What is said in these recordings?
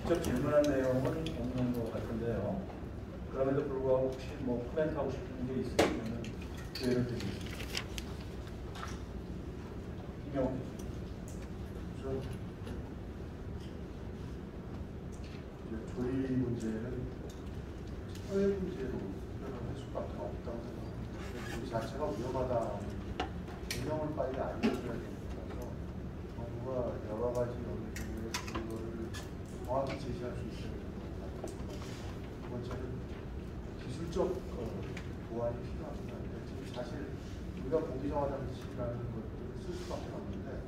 직접 질문한 내용은 없는 것 같은데요. 그럼에도 불구하고 혹시 뭐 코멘트하고 싶은 게 있으시면 기회를 드리겠습니다. 김영욱 교수. 조리 문제는 사회 문제로 해결할 수밖에 없다고 생각합니다. 그 자체가 위험하다. 개념을 빨리 알려줘야 되니까 정부가 여러 가지 영역의 그거를 정확히 제시할 수 있어야 됩니다. 두 번째는 기술적 보완이 필요합니다. 지금 사실 우리가 공기정화장치라는 것들을 쓸 수밖에 없는데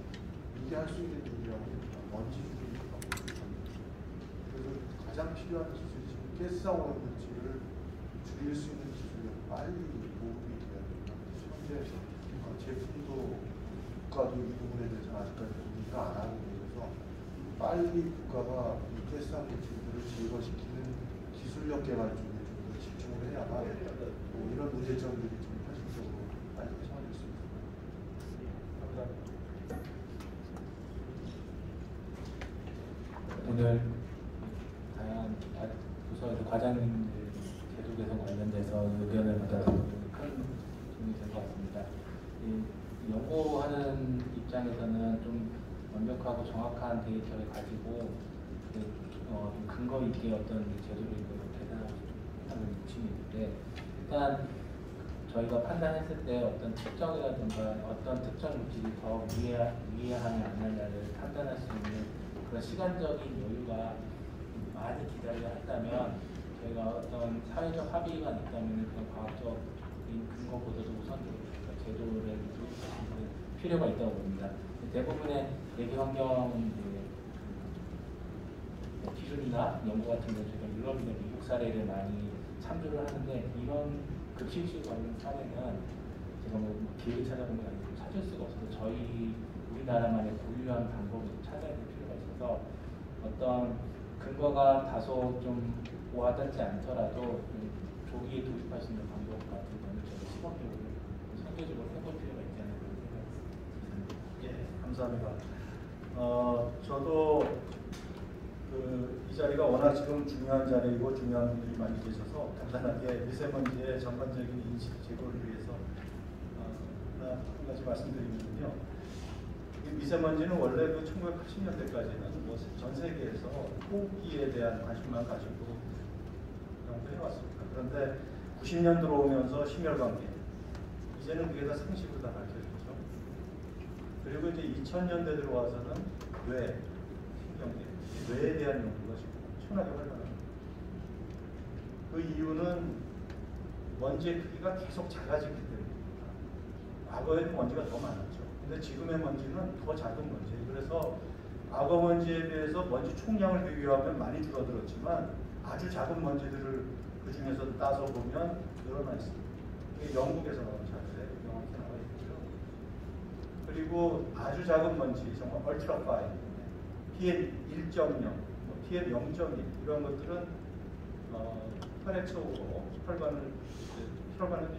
이게 할 수 있는 일이라면 먼지 줄이기밖에 없습니다. 그래서 가장 필요한 기술이 지금 가스오염물질을 줄일 수 있는 기술이 빨리 보급이 돼야 됩니다. 현재 제품도 국가도 이 부분에 대해서 아직까지 동의가 안 하고 있어서 빨리 국가가 이 가스오염물질들을 제거시키는 기술력 개발 쪽에 좀 더 집중을 해야만 이런 문제점들이 좀 현실적으로 빨리 해소될 수 있습니다. 감사합니다. 오늘 다양한 부서에서 과장님들 제도 개선 관련돼서 의견을 받아서 큰 도움이 될 것 같습니다. 연구하는 입장에서는 좀 완벽하고 정확한 데이터를 가지고 근거 있게 어떤 제도를 개선하고 싶은 욕심이 있는데, 일단 저희가 판단했을 때 어떤 특정이라든가 어떤 특정 물질이 더 위해하냐 안 하냐를 판단할 수 있는 그런 시간적인 여유가 많이 기다려야 한다면, 저희가 어떤 사회적 합의가 있다면 그런 과학적인 근거보다도 우선적으로 제도를 필요가 있다고 봅니다. 대부분의 대기 환경 기술이나 연구 같은 경우 저희가 유럽이나 미국 사례를 많이 참조를 하는데, 이런 급식실 관련 사례는 제가 뭐 기회를 찾아보면 찾을 수가 없어서 저희 우리나라만의 고유한 방법을 찾아야 될 필요가 있어서, 어떤 근거가 다소 좀 와닿지 않더라도 조기에 도입할 수 있는 방법 같은 거는 저희가 시범적으로 선제적으로 해볼 필요가 있지 않나 그런 생각이 듭니다. 예, 감사합니다. 저도 이 자리가 워낙 지금 중요한 자리이고 중요한 분들이 많이 계셔서 간단하게 미세먼지의 전반적인 인식 제고를 위해서 한 가지 말씀드리면요. 미세먼지는 원래 그 1980년대까지는 뭐 전 세계에서 호기에 대한 관심만 가지고 연구해왔습니다. 그런데 90년 들어오면서 심혈관계, 이제는 그게 다 상식으로 다 밝혀졌죠. 그리고 이제 2000년대 들어와서는 뇌, 신경계, 뇌에 대한 연구가 지금 엄청나게 활발합니다. 그 이유는 먼지의 크기가 계속 작아지기 때문입니다. 과거에는 먼지가 더 많았죠. 근데 지금의 먼지는 더 작은 먼지예요. 그래서 과거 먼지에 비해서 먼지 총량을 비교하면 많이 줄어들었지만 아주 작은 먼지들을 그 중에서 따서 보면 늘어나 있습니다. 이게 영국에서 나온 자료에 명확히 나와 있고요. 그리고 아주 작은 먼지, 정말 얼트라 파인, PM 1.0, PM 0.1 이런 것들은 혈액 속으로 혈관은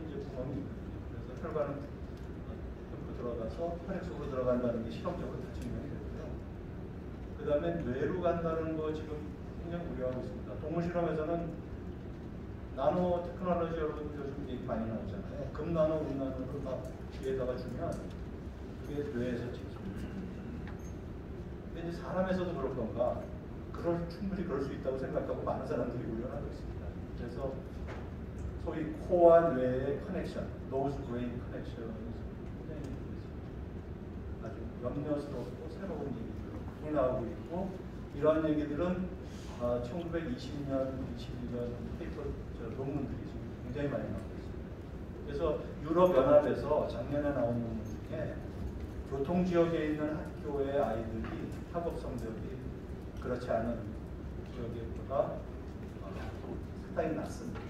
이제 구멍이 있거든요. 그래서 혈관은 들어가서 혈액 속으로 들어간다는 게 실험적으로 다 증명이 됐고요. 그 다음에 뇌로 간다는 거 지금 굉장히 우려하고 있습니다. 동물 실험에서는 나노 테크놀로지 여러분 요즘 얘기 많이 나오잖아요. 금나노, 은나노를 막 뒤에다가 주면 그게 뇌에서 찍힙니다. 근데 이제 사람에서도 그럴 건가? 충분히 그럴 수 있다고 생각하고 많은 사람들이 우려하고 있습니다. 그래서 소위 코와 뇌의 커넥션, 노즈 브레인 커넥션이 아주 염려스럽고 새로운 얘기들이 나오고 있고, 이러한 얘기들은 1920년, 21년 페이퍼 논문들이 지금 굉장히 많이 나오고 있습니다. 그래서 유럽연합에서 작년에 나온 논문 중에 교통지역에 있는 학교의 아이들이 학업 성적이 그렇지 않은 지역보다 상당히 낮습니다.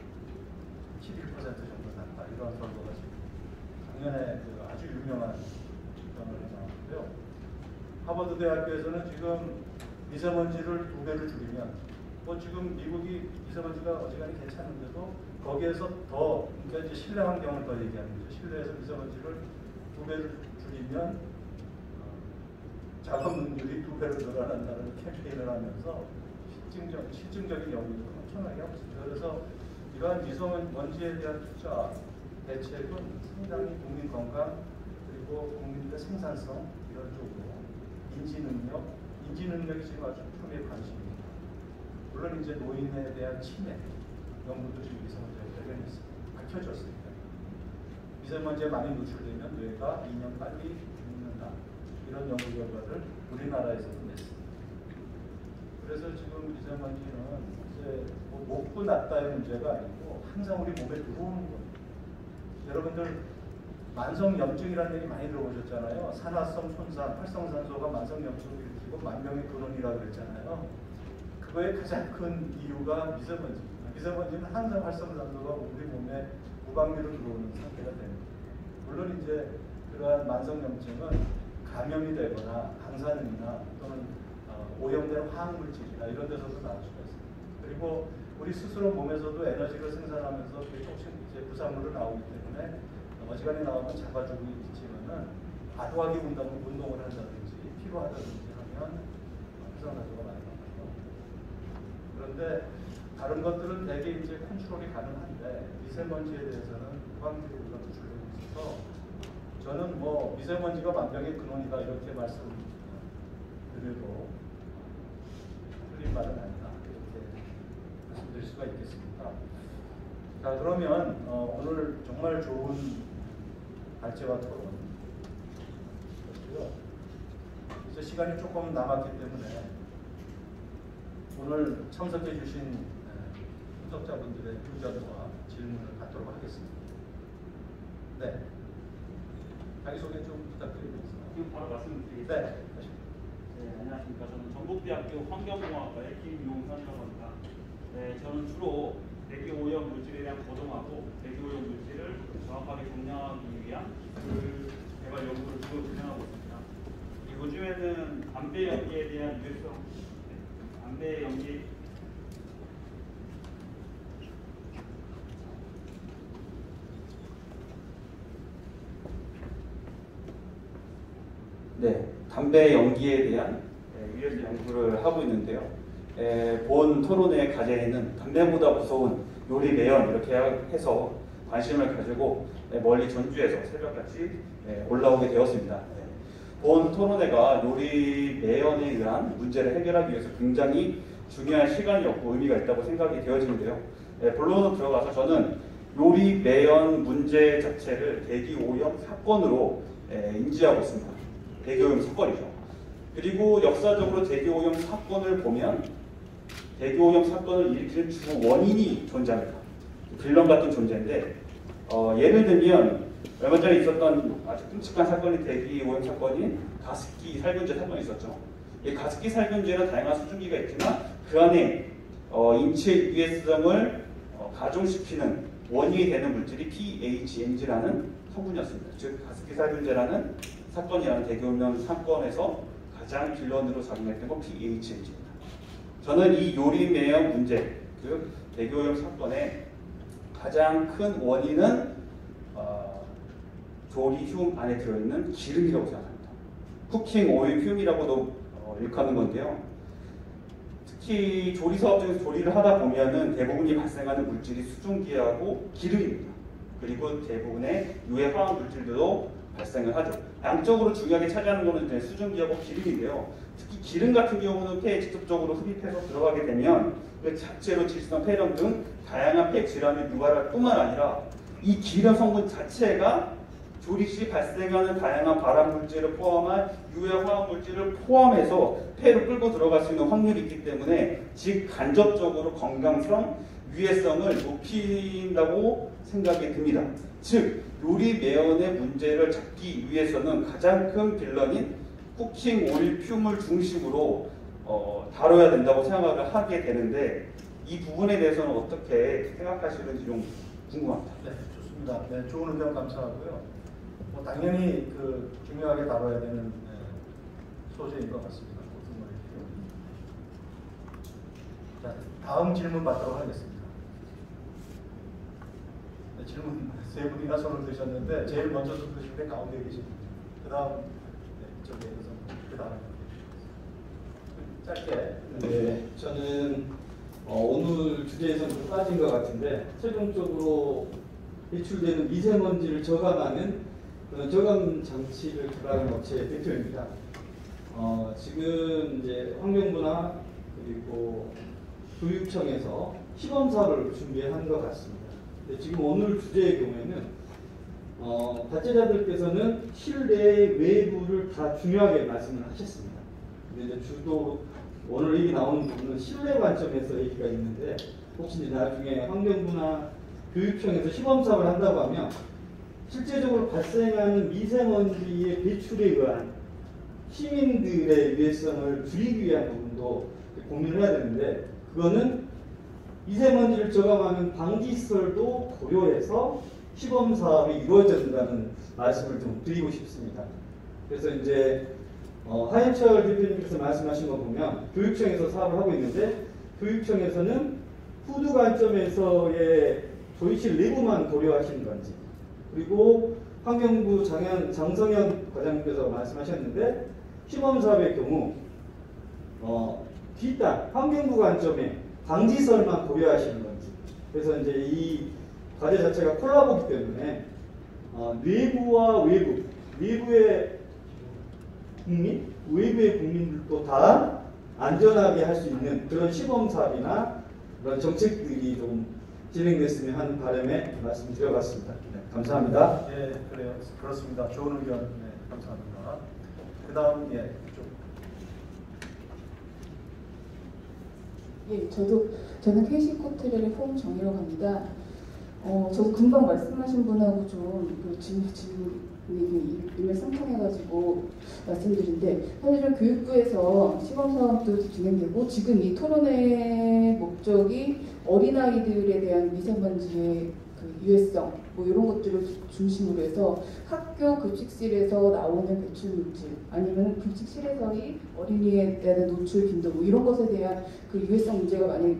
11% 정도 낮다. 이런 결과가 지금 작년에 아주 유명한 연구에 나왔고요. 하버드 대학교에서는 지금 미세먼지를 2배를 줄이면, 지금 미국이 미세먼지가 어지간히 괜찮은데도 거기에서 더, 그러니까 이제 실내 환경을 더 얘기하는 거죠. 실내에서 미세먼지를 2배를 줄이면 작업 능률이 2배로 늘어난다는 캠페인을 하면서 실증적인 연구도 엄청나게 하고 있습니다. 그래서 이러한 미세먼지에 대한 투자 대책은 상당히 국민 건강 그리고 국민들의 생산성 이런 쪽으로 인지 능력이 지금 아주 크게 관심입니다. 물론 이제 노인에 대한 치매 연구도 지금 미세먼지가 발견했습니다. 밝혀졌습니다. 미세먼지에 많이 노출되면 뇌가 2년 빨리 죽는다. 이런 연구 결과를 우리나라에서도 냈습니다. 그래서 지금 미세먼지는 이제 뭐 먹고 낫다의 문제가 아니고 항상 우리 몸에 들어오는 겁니다. 여러분들 만성염증이라는 얘기 많이 들어보셨잖아요. 산화성 손상, 활성산소가 만성염증을 일으키고 만병의 근원이라고 그랬잖아요. 그거의 가장 큰 이유가 미세먼지입니다. 미세먼지는 항상 활성산소가 우리 몸에 무방비로 들어오는 상태가 됩니다. 물론 이제 그러한 만성염증은 감염이 되거나 방사능이나 또는 오염된 화학물질이나 이런 데서도 나올 수가 있습니다. 그리고 우리 스스로 몸에서도 에너지를 생산하면서 조금씩 이제 부산물을 나오기 때문에 어지간히 나오면 잡아주고 있지만은 과도하게 운동을 한다든지 피로하다든지 하면 활성산소가 많이 나와요. 그런데 다른 것들은 대개 이제 컨트롤이 가능한데 미세먼지에 대해서는 무방비로 우리가 노출되고 있어서 저는 뭐 미세먼지가 만병의 근원이다 이렇게 말씀드려도 틀린 말은 아니다 이렇게 말씀드릴 수가 있겠습니다. 자 그러면 오늘 정말 좋은 발제와 토론 그렇고요. 이제 시간이 조금 남았기 때문에 오늘 참석해 주신 참석자분들의 의견과 질문을 받도록 하겠습니다. 네. 자기소개 좀 부탁드리겠습니다. 지금 바로 말씀드리겠습니다. 네. 네, 안녕하십니까. 저는 전북대학교 환경공학과의 김용현이라고 합니다. 네, 저는 주로 대기오염 물질에 대한 고정하고 대기오염 물질을 정확하게 검량하기 위한 그 개발 연구를 주로 진행하고 있습니다. 요즘에는 담배 연기에 대한 유해성, 담배 연기 네, 담배 연기에 대한 위해서 연구를 하고 있는데요. 본 토론의 과제에는 담배보다 무서운 요리 매연 이렇게 해서 관심을 가지고 멀리 전주에서 새벽같이 올라오게 되었습니다. 본 토론회가 요리 매연에 의한 문제를 해결하기 위해서 굉장히 중요한 시간이었고 의미가 있다고 생각이 되어지는데요. 본론으로 들어가서 저는 요리 매연 문제 자체를 대기오염 사건으로 인지하고 있습니다. 대기오염 사건이죠. 그리고 역사적으로 대기오염 사건을 보면 대기오염 사건을 일으키는 주 원인이 존재합니다. 빌런 같은 존재인데 예를 들면 얼마 전에 있었던 아주 끔찍한 사건이 대기오염 사건인 가습기 살균제 사건이 있었죠. 이 가습기 살균제는 다양한 수증기가 있지만 그 안에 인체 유해성을 가중시키는 원인이 되는 물질이 PHMG라는 성분이었습니다. 즉 가습기 살균제라는 사건이라는 대기오염 사건에서 가장 빌런으로 작용했던 건 PHMG입니다. 저는 이 요리 매연 문제, 그 대기오염 사건의 가장 큰 원인은 조리흉 안에 들어있는 기름이라고 생각합니다. 쿠킹 오일 퓨움이라고도 일컫는 건데요. 특히 조리 사업 중에서 조리를 하다 보면은 대부분이 발생하는 물질이 수증기하고 기름입니다. 그리고 대부분의 유해 화학 물질들도 발생을 하죠. 양적으로 중요하게 차지하는 것은 수증기하고 기름인데요. 특히 기름 같은 경우는 폐에 직접적으로 흡입해서 들어가게 되면 그 자체로 질성 폐렴 등 다양한 폐 질환을 유발할 뿐만 아니라 이 기름 성분 자체가 조리 시 발생하는 다양한 발암 물질을 포함한 유해 화학 물질을 포함해서 폐로 끌고 들어갈 수 있는 확률이 있기 때문에 즉 간접적으로 건강성, 유해성을 높인다고 생각이 듭니다. 즉 요리 매연의 문제를 잡기 위해서는 가장 큰 빌런인 쿠킹 오일 퓨움을 중심으로 다뤄야 된다고 생각을 하게 되는데 이 부분에 대해서는 어떻게 생각하시는지 좀 궁금합니다. 네, 좋습니다. 네, 좋은 의견 감사하고요. 당연히 중요하게 다뤄야 되는 소재인 것 같습니다. 자, 다음 질문 받도록 하겠습니다. 네, 질문 세 분이나 손을 드셨는데 제일 먼저 손 드신 게 가운데 계신 분. 그 다음 이쪽에 그 다음 짧게. 네, 저는 오늘 주제에서는 좀 빠진 것 같은데 최종적으로 배출되는 미세먼지를 저감하는 그런 저감 장치를 개발하는 업체의 대표입니다. 지금 이제 환경부나 그리고 교육청에서 시범 사업을 준비한 것 같습니다. 근데 지금 오늘 주제의 경우에는 발제자들께서는 실내 외부를 다 중요하게 말씀을 하셨습니다. 근데 이제 주도 오늘 얘기 나오는 부분은 실내 관점에서 얘기가 있는데 혹시 이제 나중에 환경부나 교육청에서 시범 사업을 한다고 하면 실제적으로 발생하는 미세먼지의 배출에 의한 시민들의 위해성을 줄이기 위한 부분도 고민을 해야 되는데 그거는 미세먼지를 저감하는 방지시설도 고려해서 시범 사업이 이루어진다는 말씀을 좀 드리고 싶습니다. 그래서 이제 하인철 대표님께서 말씀하신 거 보면 교육청에서 사업을 하고 있는데 교육청에서는 푸드 관점에서의 조이실 내부만 고려하시는 건지 그리고 환경부 장성현 과장님께서 말씀하셨는데 시범 사업의 경우 뒷단 환경부 관점에 방지설만 고려하시는 건지 그래서 이제 이 과제 자체가 콜라보기 때문에 내부와 외부 내부의 국민, 외부의 국민들도 다 안전하게 할 수 있는 그런 시범 사업이나 그런 정책들이 좀 진행됐으면 하는 바람에 말씀드려봤습니다. 네, 감사합니다. 예, 그래요. 그렇습니다. 좋은 의견, 네, 감사합니다. 그 다음, 예, 예, 저는 KC코트레의 홍정희라고 합니다. 저도 금방 말씀하신 분하고 좀 질문이 일맥상통해가지고 말씀드린데 사실은 교육부에서 시범사업도 진행되고 지금 이 토론의 목적이 어린아이들에 대한 미세먼지의 그 유해성 뭐 이런 것들을 중심으로 해서 학교 급식실에서 나오는 배출물질 아니면 급식실에서의 어린이에 대한 노출 빈도 뭐 이런 것에 대한 그 유해성 문제가 많이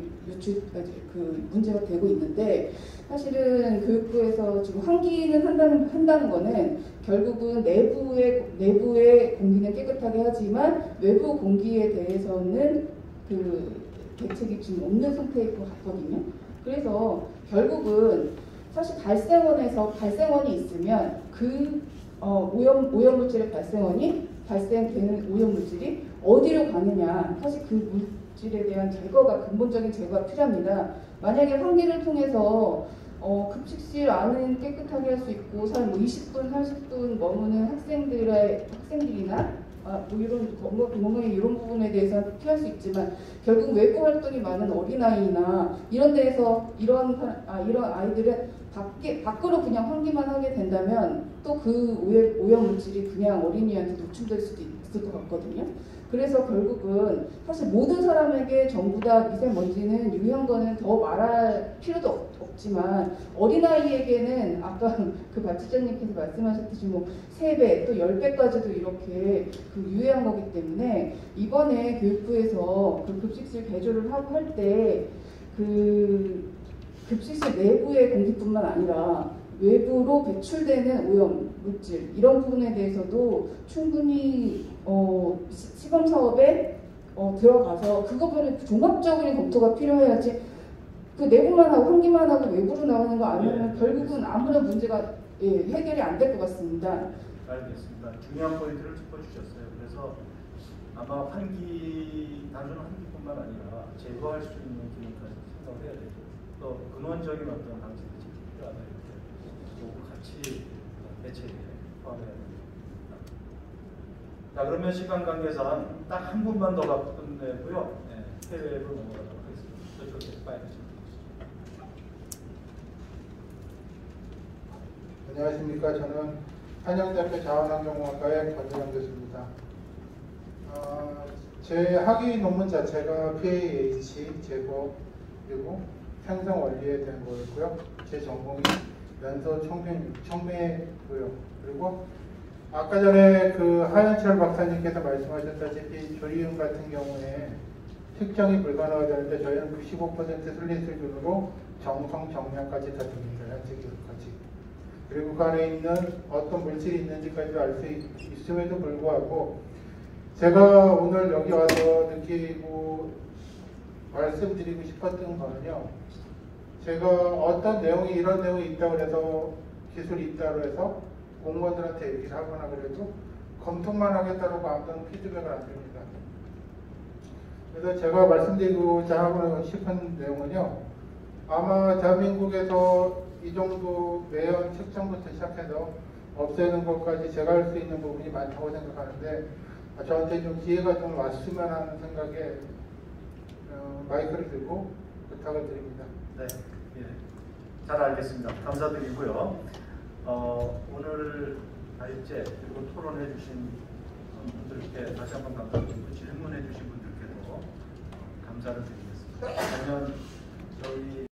문제가 되고 있는데 사실은 교육부에서 지금 환기는 한다는 거는 결국은 내부의 공기는 깨끗하게 하지만 외부 공기에 대해서는 그 대책이 지금 없는 상태일 것 같거든요. 그래서 결국은 사실 발생원이 있으면 그 오염물질의 발생되는 오염물질이 어디로 가느냐 사실 그 물질에 대한 근본적인 제거가 필요합니다. 만약에 환기를 통해서 급식실 안은 깨끗하게 할 수 있고 뭐 20분, 30분 머무는 학생들이나 뭐 이런 건강에 이런 부분에 대해서 피할 수 있지만 결국 외부 활동이 많은 어린아이나 이런 데에서 이런 아이들은 밖으로 그냥 환기만 하게 된다면 또 그 오염 물질이 그냥 어린이한테 노출될 수도 있을 것 같거든요. 그래서 결국은 사실 모든 사람에게 전부 다 미세먼지는 유해한 거는 더 말할 필요도 없지만 어린아이에게는 아까 그 발제자님께서 말씀하셨듯이 뭐 3배 또 10배까지도 이렇게 그 유해한 거기 때문에 이번에 교육부에서 그 급식실 개조를 하고 할 때 그 급식실 내부의 공기뿐만 아니라 외부로 배출되는 오염 물질 이런 부분에 대해서도 충분히 시범 사업에 들어가서 그거는 종합적인 검토가 필요해야지 그 내부만 하고 환기만 하고 외부로 나오는 거 아니면 결국은 아무런 문제가 해결이 안 될 것 같습니다. 알겠습니다. 중요한 포인트를 짚어주셨어요. 그래서 아마 단순 환기뿐만 아니라 제거할 수 있는 기능까지 생각을 해야 되고 또 근원적인 어떤 방지 대책이 필요하다 이렇게 같이 대책에 포함해야 됩니다. 자, 그러면 시간 관계상 딱 한 분만 더 갖고 끝내고요. 네, 해외로 넘어가도록 하겠습니다. 저쪽에 빨리 안녕하십니까. 저는 한영대학교 자원환경공학과의 권재영 교수입니다. 제 학위 논문 자체가 PAH 제거 그리고 생성 원리에 대한 거였고요. 제 전공이 연소 촉매고요. 그리고 아까 전에 그 하현철 박사님께서 말씀하셨다시피 조리음 같은 경우에 측정이 불가능하게 되는데 저희는 95% 슬릿 수준으로 정성 정량까지 다 듭니다. 현재 기록까지. 그리고 그 안에 있는 어떤 물질이 있는지까지 알 수 있음에도 불구하고 제가 오늘 여기 와서 느끼고 말씀드리고 싶었던 거는요. 제가 어떤 내용이 이런 내용이 있다고 해서 기술이 있다고 해서 공무원들한테 얘기를 하거나 그래도 검토만 하겠다고 아무런 피드백을 안 줍니다. 그래서 제가 말씀드리고자 하고 싶은 내용은요. 아마 대한민국에서 이 정도 매연 측정부터 시작해서 없애는 것까지 제가 할 수 있는 부분이 많다고 생각하는데 저한테 좀 기회가 좀 왔으면 하는 생각에 마이크를 들고 부탁을 드립니다. 네, 예. 잘 알겠습니다. 감사드리고요. 오늘 발제 그리고 토론해 주신 분들께 다시 한번 감사드리고 질문해 주신 분들께도 감사를 드리겠습니다. 그러면 저희